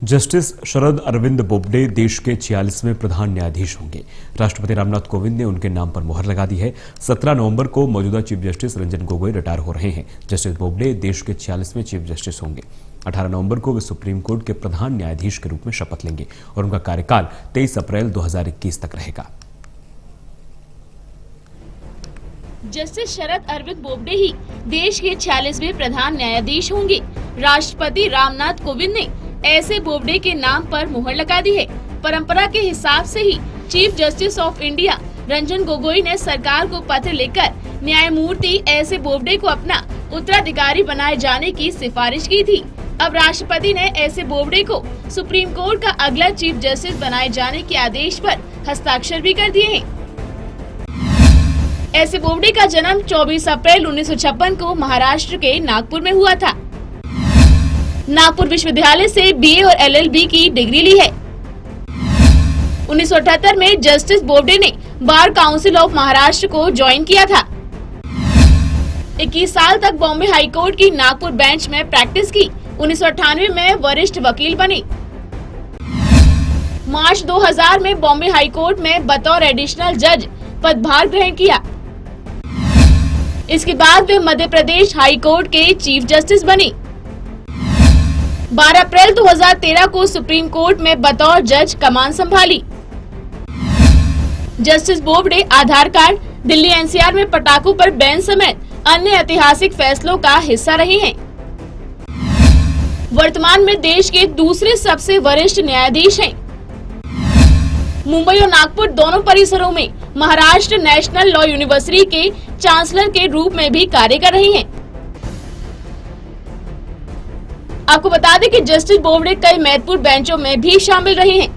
Justice Sharad Arvind Bobde देश के 46वें प्रधान न्यायाधीश होंगे। राष्ट्रपति रामनाथ कोविंद ने उनके नाम पर मुहर लगा दी है। 17 नवंबर को मौजूदा chief justice Ranjan Gogoi retire हो रहे हैं। जस्टिस बोबडे देश के 46वें चीफ जस्टिस होंगे। 18 नवंबर को वे सुप्रीम कोर्ट के प्रधान न्यायाधीश के रूप में शपथ लेंगे और उनका कार्यकाल 23 अप्रैल 2021 तक रहेगा। जस्टिस शरद अरविंद बोबडे ही देश के 46वें प्रधान न्यायाधीश होंगे। राष्ट्रपति रामनाथ कोविंद ने ऐसे बोबडे के नाम पर मुहर लगा दी है। परंपरा के हिसाब से ही Chief Justice of India Ranjan Gogoi ने सरकार को पत्र लिखकर न्यायमूर्ति ऐसे बोबडे को अपना उत्तराधिकारी बनाए जाने की सिफारिश की थी। अब राष्ट्रपति ने ऐसे बोबडे को सुप्रीम कोर्ट का अगला चीफ जस्टिस बनाए जाने के आदेश पर हस्ताक्षर भी कर दिए हैं। ऐसे बोबडे का जन्म 24 अप्रैल 1956 को महाराष्ट्र के नागपुर में हुआ था। नागपुर विश्वविद्यालय से बीए और एलएलबी की डिग्री ली है। 1978 में जस्टिस बोबडे ने बार काउंसिल ऑफ महाराष्ट्र को ज्वाइन किया था। 21 साल तक बॉम्बे हाई कोर्ट की नागपुर बेंच में प्रैक्टिस की। 1998 में वरिष्ठ वकील बने। मार्च 2000 में बॉम्बे हाई कोर्ट में बतौर एडिशनल जज पदभार ग्रहण किया। इसके बाद वे मध्य प्रदेश हाई कोर्ट के चीफ जस्टिस बने। 12 अप्रैल 2013 को सुप्रीम कोर्ट में बतौर जज कमान संभाली। जस्टिस बोबडे आधार कार्ड, दिल्ली एनसीआर में पटाखों पर बैन समेत अन्य ऐतिहासिक फैसलों का हिस्सा रहे हैं। वर्तमान में देश के दूसरे सबसे वरिष्ठ न्यायाधीश हैं। मुंबई और नागपुर दोनों परिसरों में महाराष्ट्र नेशनल लॉ यूनिवर्सिटी के चांसलर के रूप में भी कार्य कर रहे हैं। आपको बता दें कि जस्टिस बोबडे कई महत्वपूर्ण बेंचों में भी शामिल रहे हैं।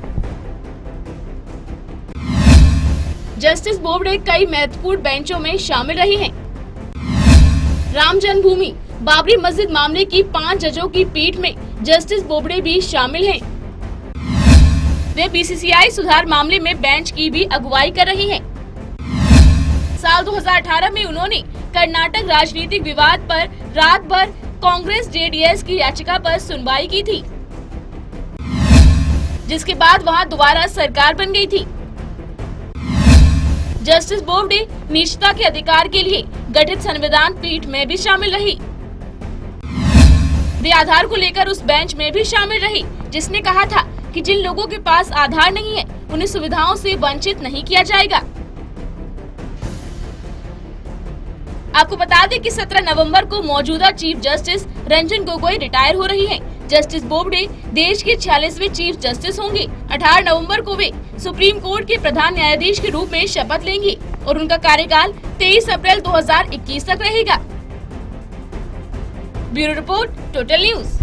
जस्टिस बोबडे कई महत्वपूर्ण बेंचों में शामिल रहे हैं। राम जन्मभूमि बाबरी मस्जिद मामले की 5 जजों की पीठ में जस्टिस बोबडे भी शामिल हैं। वे बीसीसीआई सुधार मामले में बेंच की भी अगुवाई कर रही हैं। साल 2018 में उन्होंने कर्नाटक राजनीतिक विवाद पर रात भर कांग्रेस जेडीएस की याचिका पर सुनवाई की थी, जिसके बाद वहां दोबारा सरकार बन गई थी। जस्टिस बोबडे निजता के अधिकार के लिए गठित संविधान पीठ में भी शामिल रही। वे आधार को लेकर उस बेंच में भी शामिल रही जिसने कहा था कि जिन लोगों के पास आधार नहीं है उन्हें सुविधाओं से वंचित नहीं किया जाएगा। आपको बता दें कि 17 नवंबर को मौजूदा chief justice Ranjan Gogoi retire हो रही हैं। जस्टिस बोबडे देश के 46वें चीफ जस्टिस होंगे। 18 नवंबर को वे सुप्रीम कोर्ट के प्रधान न्यायाधीश के रूप में शपथ लेंगे और उनका कार्यकाल 23 अप्रैल 2021 तक रहेगा। Bureau report, total news.